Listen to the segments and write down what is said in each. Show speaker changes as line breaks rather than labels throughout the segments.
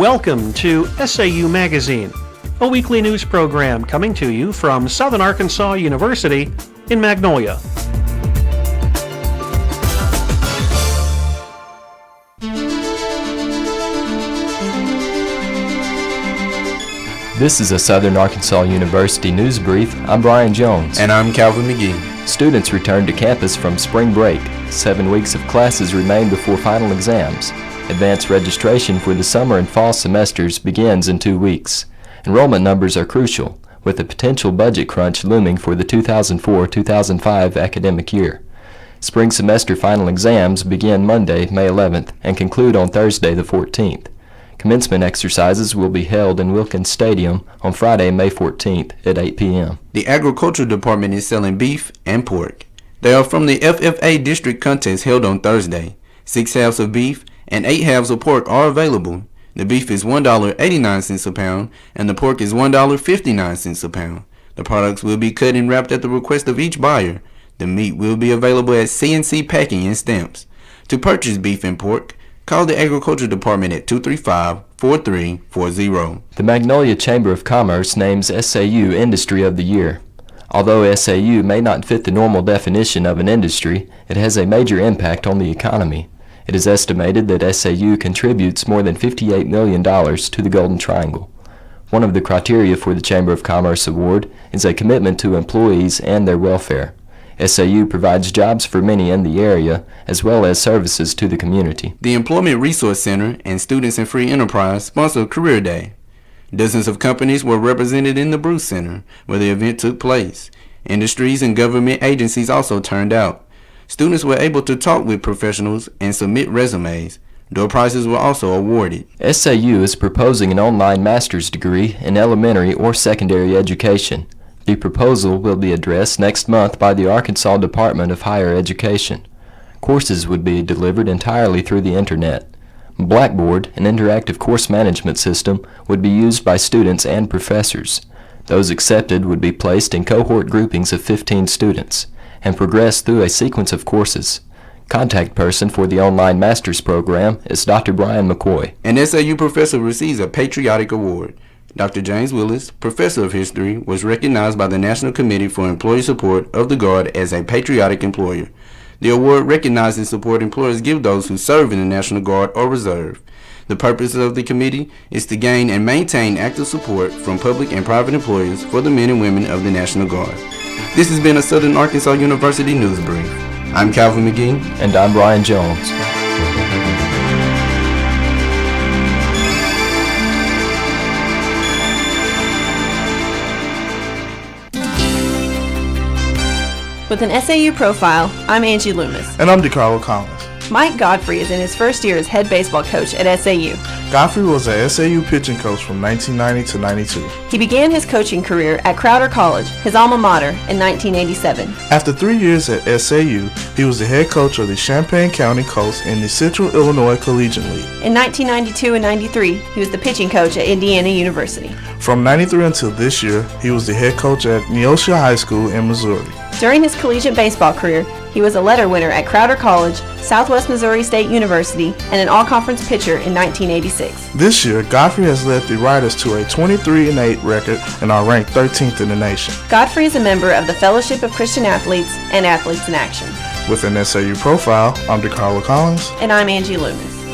Welcome to SAU Magazine, a weekly news program coming to you from Southern Arkansas University in Magnolia.
This is a Southern Arkansas University news brief. I'm Brian Jones.
And I'm Calvin McGee.
Students returned to campus from spring break. 7 weeks of classes remain before final exams. Advanced registration for the summer and fall semesters begins in 2 weeks. Enrollment numbers are crucial, with a potential budget crunch looming for the 2004-2005 academic year. Spring semester final exams begin Monday, May 11th, and conclude on Thursday, the 14th. Commencement exercises will be held in Wilkins Stadium on Friday, May 14th at 8 p.m.
The Agriculture Department is selling beef and pork. They are from the FFA District Contest held on Thursday. 6 halves of beef and 8 halves of pork are available. The beef is $1.89 a pound and the pork is $1.59 a pound. The products will be cut and wrapped at the request of each buyer. The meat will be available at CNC Packing and Stamps. To purchase beef and pork, call the Agriculture Department at 235-4340.
The Magnolia Chamber of Commerce names SAU Industry of the Year. Although SAU may not fit the normal definition of an industry, it has a major impact on the economy. It is estimated that SAU contributes more than $58 million to the Golden Triangle. One of the criteria for the Chamber of Commerce Award is a commitment to employees and their welfare. SAU provides jobs for many in the area, as well as services to the community.
The Employment Resource Center and Students in Free Enterprise sponsored Career Day. Dozens of companies were represented in the Bruce Center, where the event took place. Industries and government agencies also turned out. Students were able to talk with professionals and submit resumes. Door prizes were also awarded.
SAU is proposing an online master's degree in elementary or secondary education. The proposal will be addressed next month by the Arkansas Department of Higher Education. Courses would be delivered entirely through the Internet. Blackboard, an interactive course management system, would be used by students and professors. Those accepted would be placed in cohort groupings of 15 students and progress through a sequence of courses. Contact person for the online master's program is Dr. Bryan McCoy.
An SAU professor receives a patriotic award. Dr. James Willis, professor of history, was recognized by the National Committee for Employee Support of the Guard as a patriotic employer. The award recognizes and supports employers give those who serve in the National Guard or Reserve. The purpose of the committee is to gain and maintain active support from public and private employers for the men and women of the National Guard. This has been a Southern Arkansas University News Brief. I'm Calvin McGee.
And I'm Brian Jones.
With an SAU profile, I'm Angie Loomis.
And I'm DeCarlo Collins.
Mike Godfrey is in his first year as head baseball coach at SAU.
Godfrey was a SAU pitching coach from 1990 to 92.
He began his coaching career at Crowder College, his alma mater, in 1987.
After 3 years at SAU, he was the head coach of the Champaign County Colts in the Central Illinois Collegiate League.
In 1992 and 93, he was the pitching coach at Indiana University.
From 93 until this year, he was the head coach at Neosho High School in Missouri.
During his collegiate baseball career, he was a letter winner at Crowder College, Southwest Missouri State University, and an all-conference pitcher in 1986.
This year, Godfrey has led the Riders to a 23-8 record and are ranked 13th in the nation.
Godfrey is a member of the Fellowship of Christian Athletes and Athletes in Action.
With an SAU profile, I'm DeCarlo Collins.
And I'm Angie Loomis.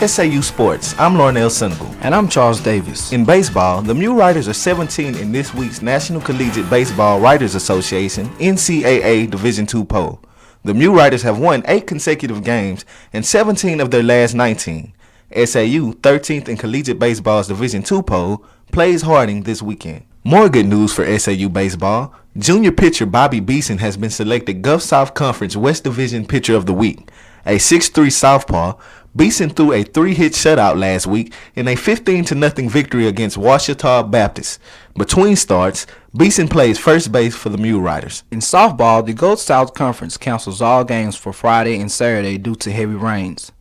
SAU Sports, I'm Larnelle Sinegal.
And I'm Charles Davis.
In baseball, the Mule Riders are 17 in this week's National Collegiate Baseball Writers Association NCAA Division II poll. The Mule Riders have won 8 consecutive games and 17 of their last 19. SAU, 13th in Collegiate Baseball's Division II poll, plays Harding this weekend. More good news for SAU baseball. Junior pitcher Bobby Beeson has been selected Gulf South Conference West Division Pitcher of the Week. A 6'3" southpaw, Beeson threw a 3-hit shutout last week in a 15-0 victory against Ouachita Baptist. Between starts, Beeson plays first base for the Mule Riders.
In softball, the Gulf South Conference cancels all games for Friday and Saturday due to heavy rains.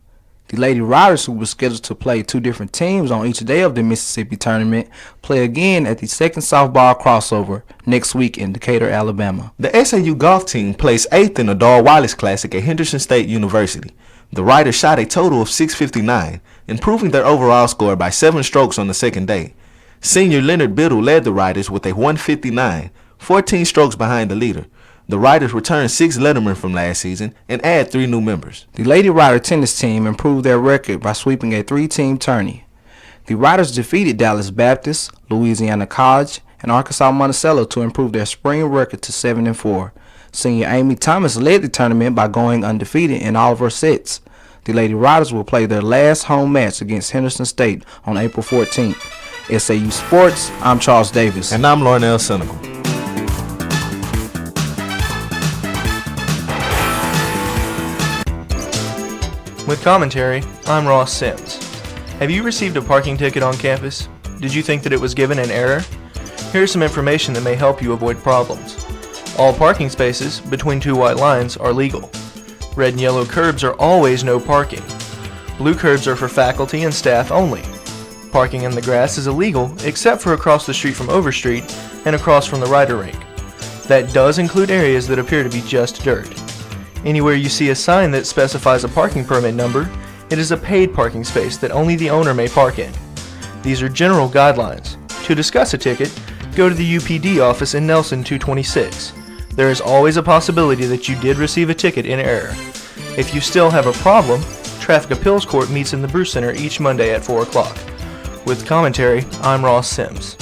The Lady Riders, who were scheduled to play two different teams on each day of the Mississippi tournament, play again at the second softball crossover next week in Decatur, Alabama.
The SAU golf team placed 8th in the Darl Wallace Classic at Henderson State University. The Riders shot a total of .659, improving their overall score by 7 strokes on the second day. Senior Leonard Biddle led the Riders with a .159, 14 strokes behind the leader. The Riders returned 6 lettermen from last season and add 3 new members.
The Lady Rider tennis team improved their record by sweeping a 3-team tourney. The Riders defeated Dallas Baptist, Louisiana College, and Arkansas Monticello to improve their spring record to 7-4. Senior Amy Thomas led the tournament by going undefeated in all of her sets. The Lady Riders will play their last home match against Henderson State on April 14th. SAU Sports, I'm Charles Davis.
And I'm Larnelle Sinegal.
With commentary, I'm Ross Sims. Have you received a parking ticket on campus? Did you think that it was given in error? Here's some information that may help you avoid problems. All parking spaces between 2 white lines are legal. Red and yellow curbs are always no parking. Blue curbs are for faculty and staff only. Parking in the grass is illegal except for across the street from Overstreet and across from the Rider Rink. That does include areas that appear to be just dirt. Anywhere you see a sign that specifies a parking permit number, it is a paid parking space that only the owner may park in. These are general guidelines. To discuss a ticket, go to the UPD office in Nelson 226. There is always a possibility that you did receive a ticket in error. If you still have a problem, Traffic Appeals Court meets in the Brew Center each Monday at 4 o'clock. With commentary, I'm Ross Sims.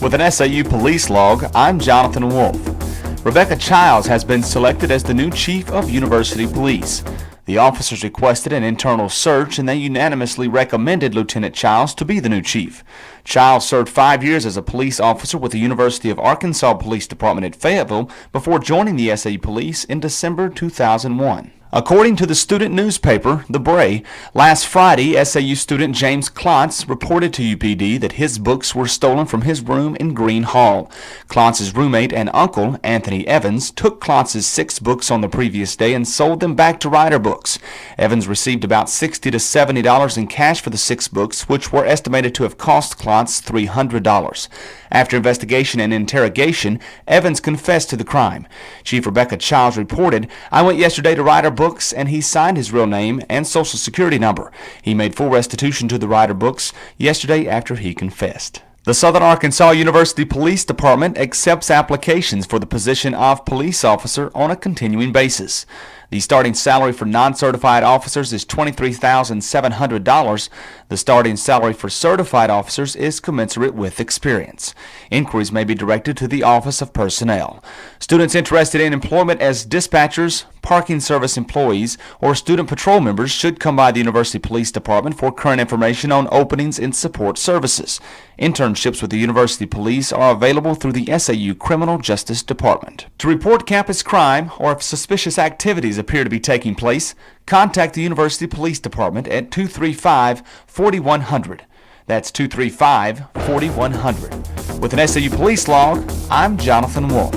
With an SAU police log, I'm Jonathan Wolfe. Rebecca Childs has been selected as the new chief of University Police. The officers requested an internal search and they unanimously recommended Lieutenant Childs to be the new chief. Childs served 5 years as a police officer with the University of Arkansas Police Department at Fayetteville before joining the SAU Police in December 2001. According to the student newspaper, The Bray, last Friday, SAU student James Klontz reported to UPD that his books were stolen from his room in Green Hall. Klontz's roommate and uncle, Anthony Evans, took Klontz's 6 books on the previous day and sold them back to Rider Books. Evans received about $60 to $70 in cash for the 6 books, which were estimated to have cost Klontz $300. After investigation and interrogation, Evans confessed to the crime. Chief Rebecca Childs reported, "I went yesterday to Rider Books and he signed his real name and social security number. He made full restitution to the Rider Books yesterday after he confessed." The Southern Arkansas University Police Department accepts applications for the position of police officer on a continuing basis. The starting salary for non-certified officers is $23,700. The starting salary for certified officers is commensurate with experience. Inquiries may be directed to the Office of Personnel. Students interested in employment as dispatchers, parking service employees, or student patrol members should come by the University Police Department for current information on openings in support services. Internships with the University Police are available through the SAU Criminal Justice Department. To report campus crime or if suspicious activities appear to be taking place, contact the University Police Department at 235-4100. That's 235-4100. With an SAU Police log, I'm Jonathan Wolfe.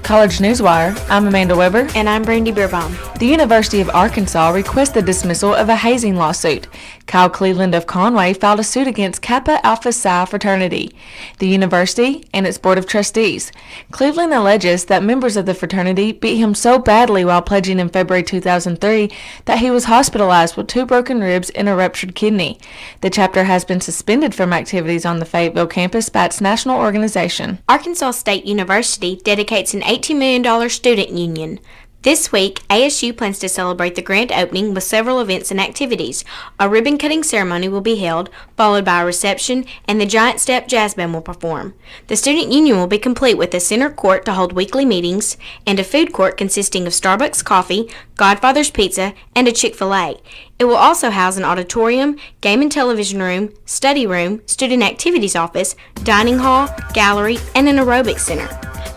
College Newswire, I'm Amanda Weber.
And I'm Brandy Bierbaum.
The University of Arkansas requests the dismissal of a hazing lawsuit. Kyle Cleveland of Conway filed a suit against Kappa Alpha Psi fraternity, the university, and its board of trustees. Cleveland alleges that members of the fraternity beat him so badly while pledging in February 2003 that he was hospitalized with 2 broken ribs and a ruptured kidney. The chapter has been suspended from activities on the Fayetteville campus by its national organization.
Arkansas State University dedicates an $18 million student union. This week, ASU plans to celebrate the grand opening with several events and activities. A ribbon-cutting ceremony will be held, followed by a reception, and the Giant Step Jazz Band will perform. The student union will be complete with a center court to hold weekly meetings and a food court consisting of Starbucks coffee, Godfather's Pizza, and a Chick-fil-A. It will also house an auditorium, game and television room, study room, student activities office, dining hall, gallery, and an aerobics center.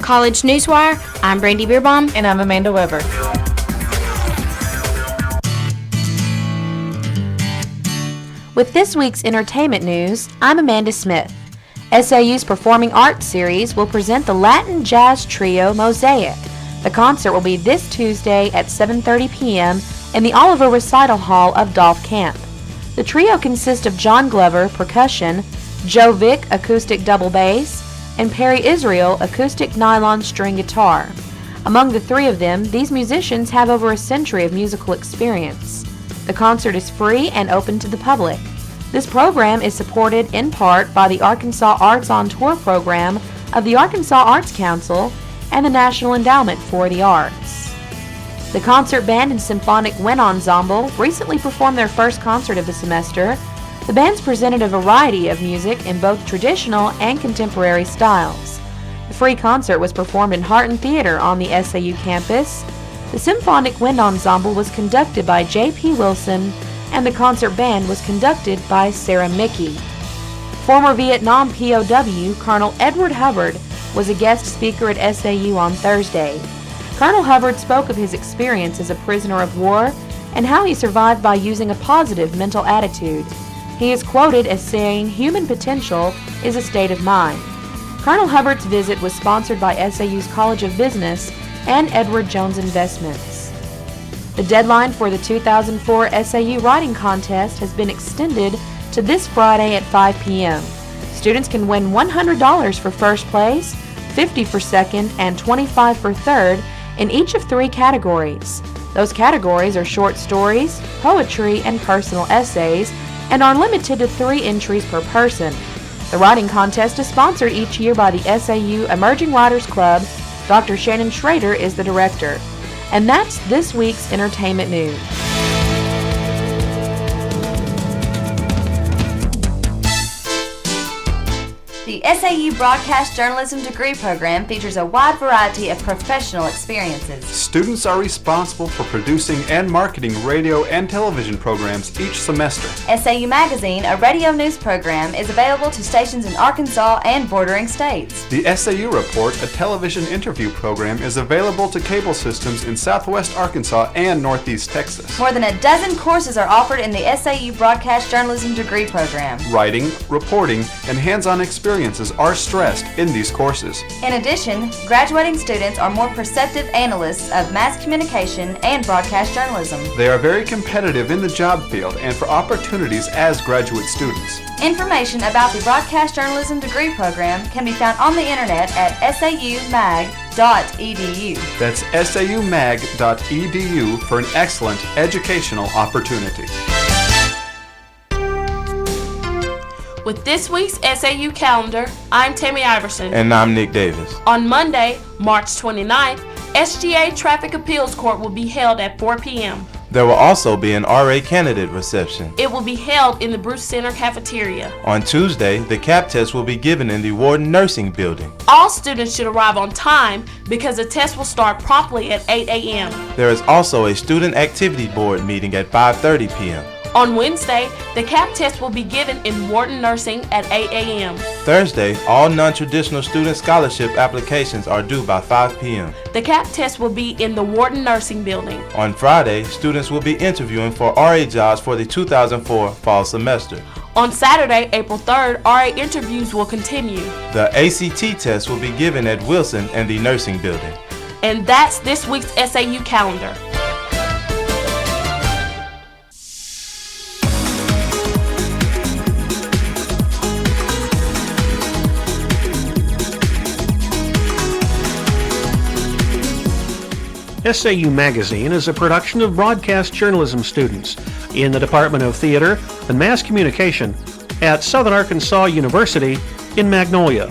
College Newswire, I'm Brandy Bierbaum.
And I'm Amanda Weber. With this week's entertainment news, I'm Amanda Smith. SAU's Performing Arts Series will present the Latin Jazz Trio Mosaic. The concert will be this Tuesday at 7:30 p.m. in the Oliver Recital Hall of Dolph Camp. The trio consists of John Glover, percussion, Joe Vick, acoustic double bass, and Perry Israel, acoustic nylon string guitar. Among the three of them, these musicians have over a century of musical experience. The concert is free and open to the public. This program is supported in part by the Arkansas Arts on Tour program of the Arkansas Arts Council and the National Endowment for the Arts. The Concert Band and Symphonic Wind Ensemble recently performed their first concert of the semester. The bands presented a variety of music in both traditional and contemporary styles. The free concert was performed in Harton Theater on the SAU campus. The Symphonic Wind Ensemble was conducted by J.P. Wilson, and the concert band was conducted by Sarah Mickey. Former Vietnam POW Colonel Edward Hubbard was a guest speaker at SAU on Thursday. Colonel Hubbard spoke of his experience as a prisoner of war and how he survived by using a positive mental attitude. He is quoted as saying, "Human potential is a state of mind." Colonel Hubbard's visit was sponsored by SAU's College of Business and Edward Jones Investments. The deadline for the 2004 SAU Writing Contest has been extended to this Friday at 5 p.m. Students can win $100 for first place, $50 for second, and $25 for third in each of three categories. Those categories are short stories, poetry, and personal essays, and are limited to 3 entries per person. The writing contest is sponsored each year by the SAU Emerging Writers Club. Dr. Shannon Schrader is the director. And that's this week's entertainment news.
The SAU Broadcast Journalism degree program features a wide variety of professional experiences.
Students are responsible for producing and marketing radio and television programs each semester.
SAU Magazine, a radio news program, is available to stations in Arkansas and bordering states.
The SAU Report, a television interview program, is available to cable systems in Southwest Arkansas and Northeast Texas.
More than a dozen courses are offered in the SAU Broadcast Journalism degree program.
Writing, reporting, and hands-on experiences are stressed in these courses.
In addition, graduating students are more perceptive analysts of mass communication and broadcast journalism.
They are very competitive in the job field and for opportunities as graduate students.
Information about the Broadcast Journalism degree program can be found on the internet at saumag.edu.
That's saumag.edu for an excellent educational opportunity.
With this week's SAU calendar, I'm Tammy Iverson.
And I'm Nick Davis.
On Monday, March 29th, SGA Traffic Appeals Court will be held at 4 p.m.
There will also be an RA candidate reception.
It will be held in the Bruce Center cafeteria.
On Tuesday, the CAP test will be given in the Warden Nursing Building.
All students should arrive on time because the test will start promptly at 8 a.m.
There is also a Student Activity Board meeting at 5:30 p.m.
On Wednesday, the CAP test will be given in Wharton Nursing at 8 a.m.
Thursday, all non-traditional student scholarship applications are due by 5 p.m.
The CAP test will be in the Wharton Nursing Building.
On Friday, students will be interviewing for RA jobs for the 2004 fall semester.
On Saturday, April 3rd, RA interviews will continue.
The ACT test will be given at Wilson and the Nursing Building.
And that's this week's SAU calendar.
SAU Magazine is a production of broadcast journalism students in the Department of Theater and Mass Communication at Southern Arkansas University in Magnolia.